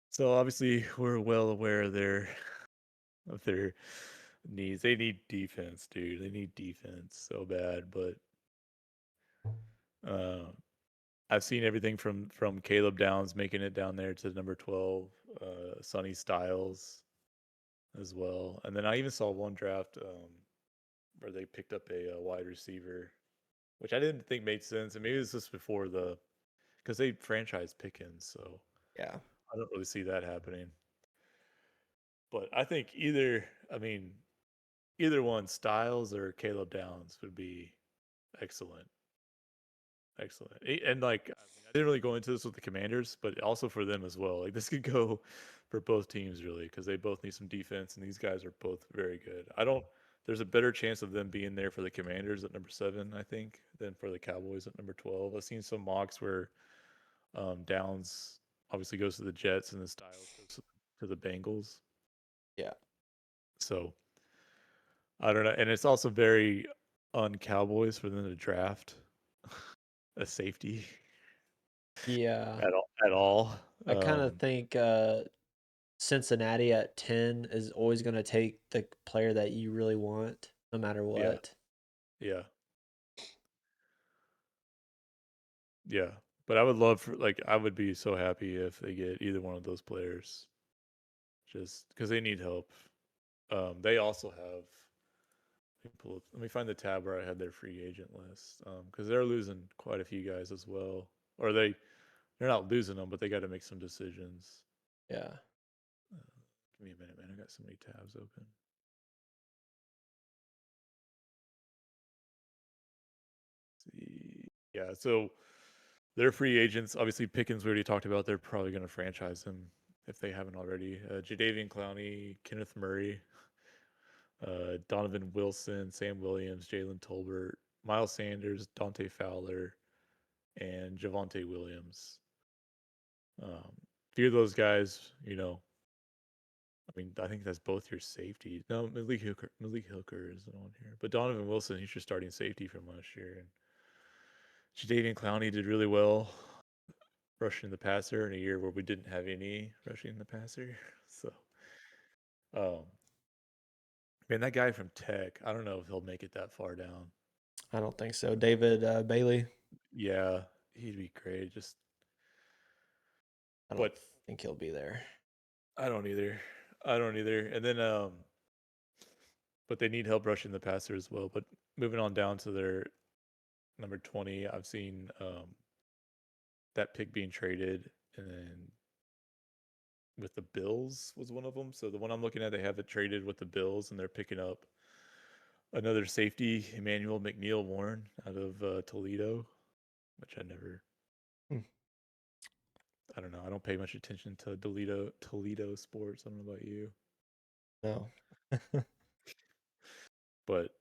so obviously we're well aware of their needs. They need defense, dude. They need defense so bad. But uh, I've seen everything from Caleb Downs making it down there to number 12, Sonny Styles as well. And then I even saw one draft where they picked up a wide receiver, which I didn't think made sense. And maybe this was before because they franchise Pickens, so Yeah. I don't really see that happening. But I think either one, Styles or Caleb Downs would be excellent. Excellent. And like, I didn't really go into this with the Commanders, but also for them as well. Like, this could go for both teams really, because they both need some defense, and these guys are both very good. There's a better chance of them being there for the Commanders at number 7, I think, than for the Cowboys at number 12. I've seen some mocks where Downs obviously goes to the Jets and the Styles goes to the Bengals. Yeah. So I don't know. And it's also very un-Cowboys for them to draft a safety Yeah. at all. I kind of think Cincinnati at 10 is always going to take the player that you really want, no matter Yeah, what. yeah, yeah. But I would love for like I would be so happy if they get either one of those players, just because they need help. They also have. Let me find the tab where I had their free agent list. Because they're losing quite a few guys as well, or they're not losing them, but they got to make some decisions. Yeah. Give me a minute, man. I got so many tabs open. See, yeah. So they're free agents. Obviously, Pickens we already talked about. They're probably going to franchise him if they haven't already. Jadeveon Clowney, Kenneth Murray, Donovan Wilson, Sam Williams, Jalen Tolbert, Miles Sanders, Dante Fowler, and Javonte Williams. Few of those guys, I mean, I think that's both your safety. No, Malik Hooker isn't on here, but Donovan Wilson, he's your starting safety from last year, and Jadeveon Clowney did really well rushing the passer in a year where we didn't have any rushing the passer. So, um, man, that guy from Tech, I don't know if he'll make it that far down. I don't think so. David Bailey, Yeah, he'd be great. I don't But think he'll be there. I don't either. I don't either. And then, but they need help rushing the passer as well. But moving on down to their number 20, I've seen that pick being traded, and then with the Bills was one of them. So the one I'm looking at, they have it traded with the Bills, and they're picking up another safety, Emmanuel McNeil Warren out of Toledo, which Hmm. I don't know. I don't pay much attention to Toledo sports. I don't know about you, No. but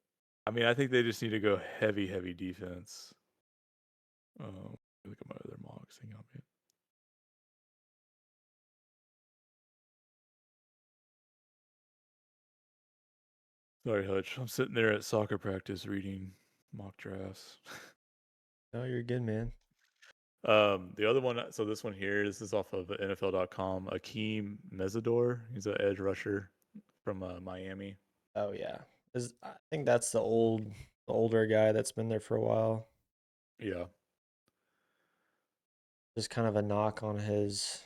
I mean, I think they just need to go heavy, heavy defense. Look at my other mocks. Hang on, man. Sorry, Hutch. I'm sitting there at soccer practice reading mock drafts. No, you're good, man. The other one, so this one here, this is off of NFL.com. Akeem Mesidor. He's an edge rusher from Miami. Oh yeah. I think that's the older guy that's been there for a while. Yeah. Just kind of a knock on his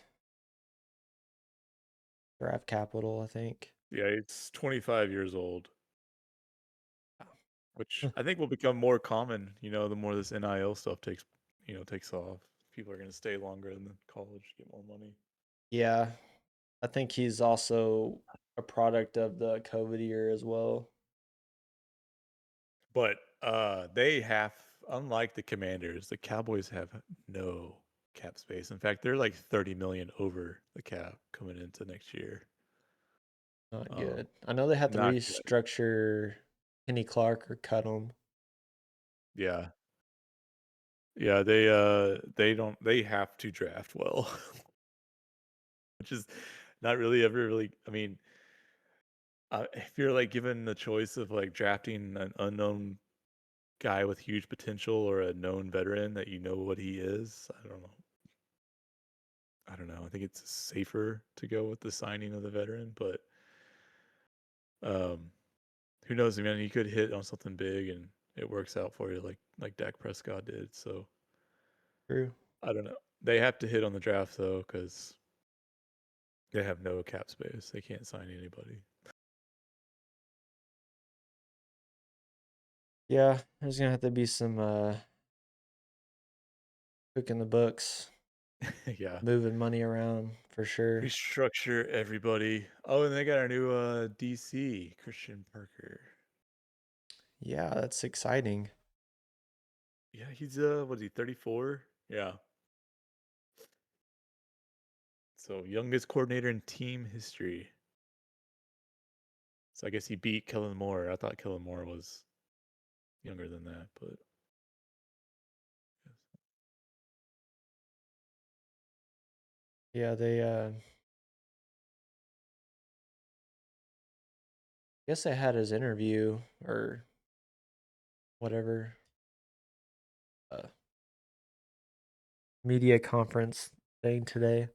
draft capital, I think. Yeah, he's 25 years old, Wow. which I think will become more common, the more this NIL stuff takes off. People are going to stay longer in the college, get more money. Yeah. I think he's also a product of the COVID year as well. But unlike the Commanders, the Cowboys have no cap space. In fact, they're like 30 million over the cap coming into next year. Not Um, good. I know they had to not good. restructure Kenny Clark or cut him. Yeah. Yeah, they have to draft well. Which is not really ever really, I mean, if you're like given the choice of like drafting an unknown guy with huge potential or a known veteran that you know what he is, I don't know. I don't know. I think it's safer to go with the signing of the veteran, but um, who knows, man? You could hit on something big and it works out for you, like Dak Prescott did. So True. I don't know. They have to hit on the draft though, because they have no cap space. They can't sign anybody. Yeah, there's gonna have to be some cooking the books, Yeah, moving money around for sure. restructure everybody. Oh, and they got our new DC Christian Parker. Yeah, that's exciting. Yeah, he's what is he, 34? Yeah. So youngest coordinator in team history. So I guess he beat Kellen Moore. I thought Kellen Moore was younger than that, but Yeah, they guess they had his interview or whatever media conference thing today.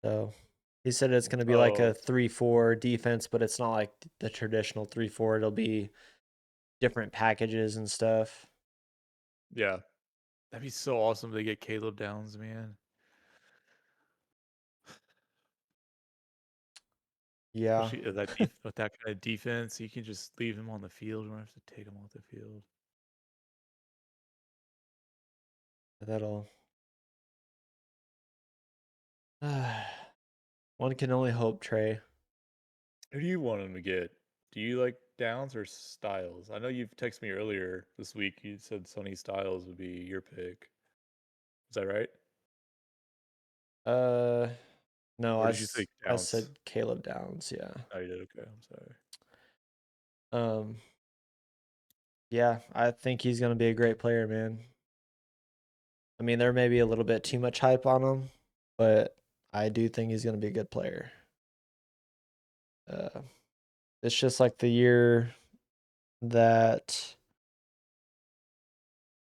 So he said it's going to be like a oh 3-4 defense, but it's not like the traditional 3-4. It'll be different packages and stuff. yeah, that'd be so awesome to get Caleb Downs, man. Yeah, Especially with that kind of defense, you can just leave him on the field. You don't have to take him off the field. that'll. One can only hope, Trey. Who do you want him to get? Do you like Downs or Styles? I know you've texted me earlier this week. You said Sonny Styles would be your pick. Is that right? Uh, no, Or did you say I Downs? said Caleb Downs. Yeah. Oh, you did. Okay, I'm sorry. Um, yeah, I think he's gonna be a great player, man. I mean, there may be a little bit too much hype on him, but I do think he's gonna be a good player. Uh, it's just like the year that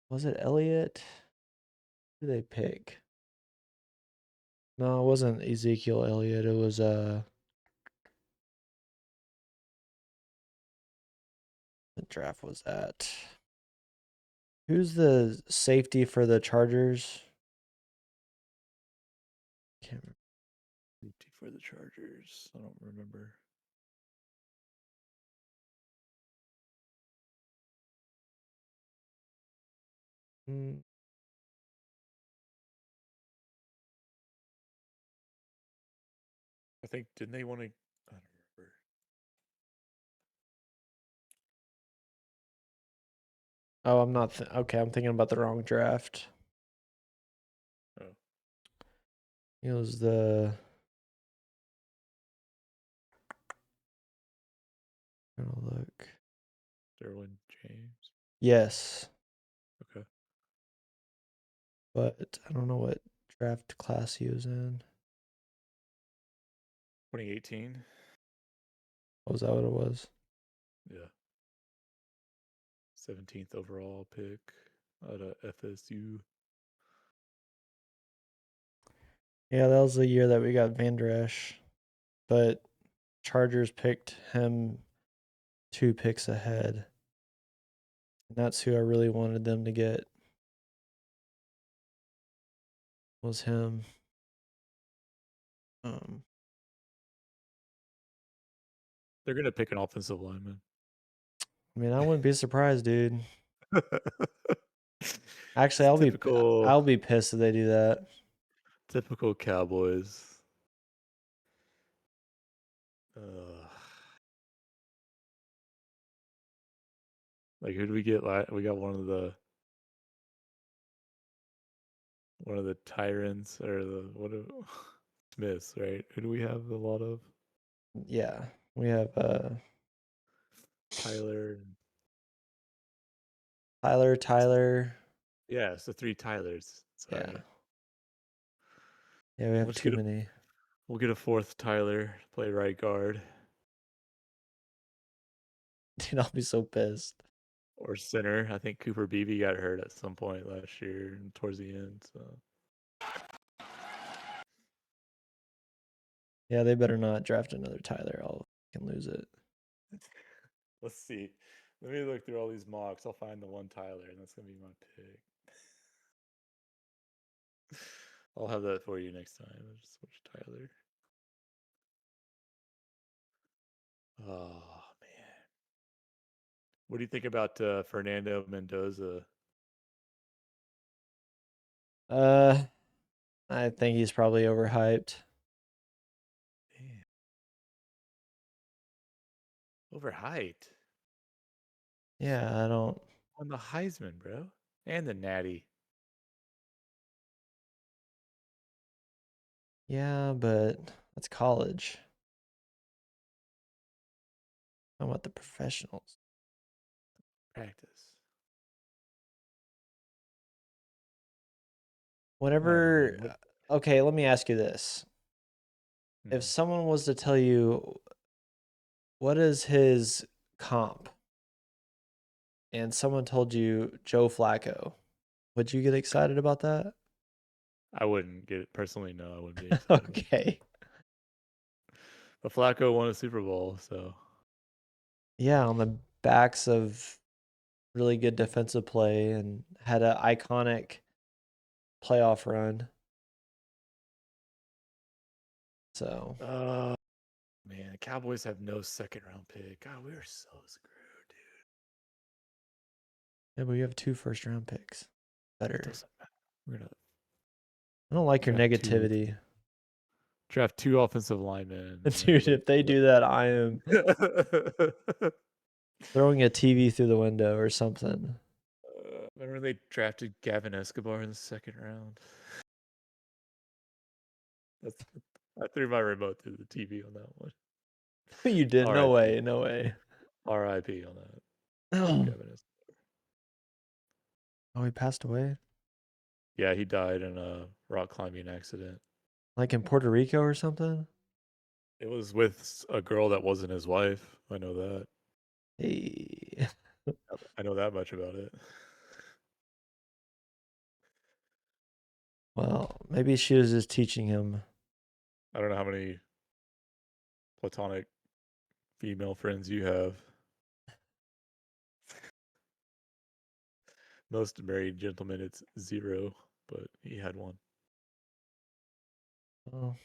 was it Elliott? Who did they pick? No, it wasn't Ezekiel Elliott. It was the draft was that. Who's the safety for the Chargers? Can't remember. Safety for the Chargers. I don't remember. Mm, I think didn't they want to? I don't remember. Oh, I'm not. Okay, I'm thinking about the wrong draft. Oh, It was the. I'm gonna look. Derwin James. Yes, Okay. but I don't know what draft class he was in. 2018. Was that what it was? Yeah. 17th overall pick out of FSU. Yeah, that was the year that we got Van Der Esch. But Chargers picked him 2 picks ahead. And that's who I really wanted them to get. Was him. They're gonna pick an offensive lineman. I mean, I wouldn't be surprised, dude. Actually, It's I'll be pissed if they do that. typical Cowboys. Like who do we get? We got one of the tyrants or Smiths, right? Who do we have a lot of? Yeah, we have Tyler. Tyler. Yeah, it's the 3 Tylers. Sorry. Yeah, we have too many. We'll get a 4th Tyler play right guard. Dude, I'll be so pissed. Or center. I think Cooper Beebe got hurt at some point last year and towards the end. So Yeah, they better not draft another Tyler. I'll can lose it. let's see. Let me look through all these mocks. I'll find the one Tyler, and that's gonna be my pick. I'll have that for you next time. I'll just switch Tyler. Oh man, what do you think about Fernando Mendoza? I think he's probably overhyped. Damn. Overhyped. Yeah, I don't. On the Heisman, bro, and the Natty. Yeah, but that's college. How about the professionals? Practice. Whatever. Man, Okay, let me ask you this. If Mhm. someone was to tell you what is his comp, and someone told you Joe Flacco, would you get excited about that? I wouldn't get it personally. No, I wouldn't be excited. About it. Okay. But Flacco won a Super Bowl, so Yeah, on the backs of really good defensive play and had an iconic playoff run. So, man, the Cowboys have no 2nd round pick. God, we're so screwed, dude. yeah, but we have 2 first round picks. It Better. doesn't matter. We're gonna I don't like your draft negativity. draft 2 offensive linemen. and then Dude, if they do that, I am throwing a TV through the window or something. Remember they drafted Gavin Escobar in the 2nd round? I threw my remote through the TV on that one. You did. No way. No way. R.I.P. on that. Oh, Gavin Escobar. he passed away? Yeah, he died in a rock climbing accident. Like in Puerto Rico or something? It was with a girl that wasn't his wife. I know that. Hey. I know that much about it. Well, maybe she was just teaching him. I don't know how many platonic female friends you have. Most married gentlemen, it's 0, but he had one. Oh,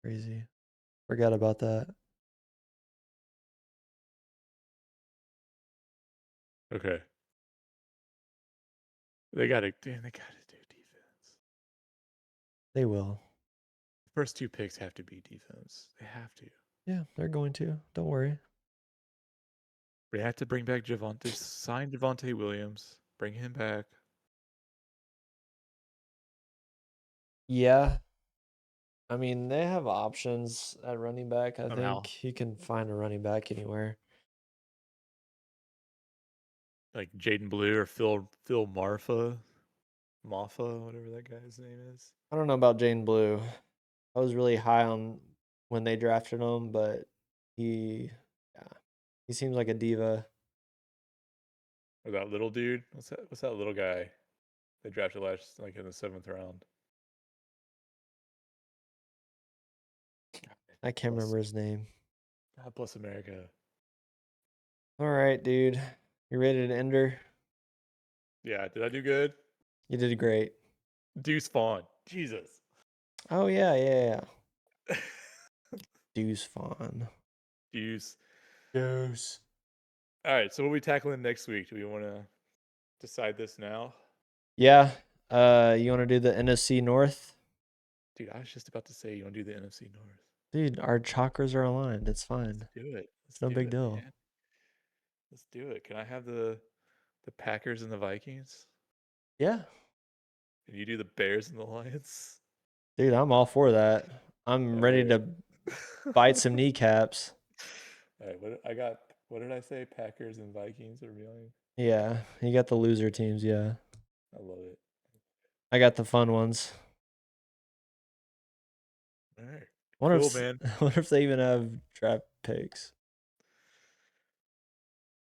crazy. Forgot about that. Okay. They gotta do defense. They will. First 2 picks have to be defense. They have to. Yeah, they're going to. Don't worry. We have to bring back Javonte. Sign Javonte Williams. Bring him back. Yeah. I mean, they have options at running back. I Somehow. think you can find a running back anywhere. Like Jaden Blue or Phil Maffa, whatever that guy's name is. I don't know about Jane Blue. I was really high on when they drafted him, but he seems like a diva. Or that little dude. What's that little guy they drafted last, like in the 7th round? I can't Bless- remember his name. God bless America. All right, dude. You ready to end her? Yeah, did I do good? You did great. Deuce Vaughn. Jesus. Oh, yeah. Deuce Fawn. Deuce. Deuce. All right, so what are we tackling next week? Do we want to decide this now? Yeah. You want to do the NFC North? Dude, I was just about to say you want to do the NFC North. Dude, our chakras are aligned. It's fine. Let's do it. Let's No do big it, deal. man. Let's do it. Can I have the Packers and the Vikings? Yeah. Can you do the Bears and the Lions? Dude, I'm all for that. I'm ready to bite some kneecaps. All right, what did I say? Packers and Vikings are really. Yeah. You got the loser teams. Yeah. I love it. I got the fun ones. All right. Wonder Cool, if, man. wonder if they even have draft picks.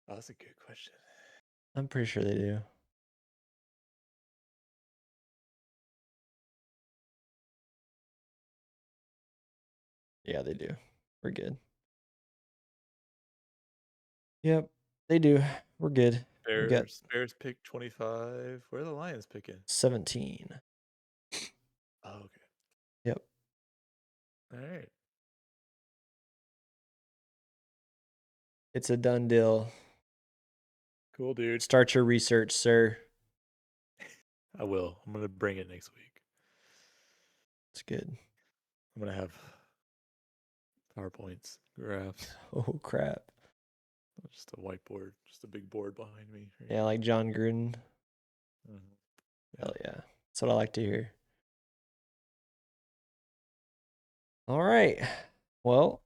Oh, that's a good question. I'm pretty sure they do. Yeah, they do. We're good. Yep, they do. We're good. We got Bears pick 25. Where are the Lions picking? 17. Oh, okay. Yep. All right. It's a done deal. Cool, dude. Start your research, sir. I will. I'm going to bring it next week. It's good. I'm going to have PowerPoints, graphs, Oh, crap. just a whiteboard, just a big board behind me. right Yeah, like John Gruden. here. Mhm. Hell yeah. That's what I like to hear. All right. Well,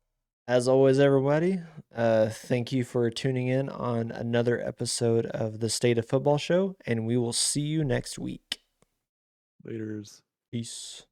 as always, everybody, thank you for tuning in on another episode of the State of Football Show, and we will see you next week. Laters. Peace.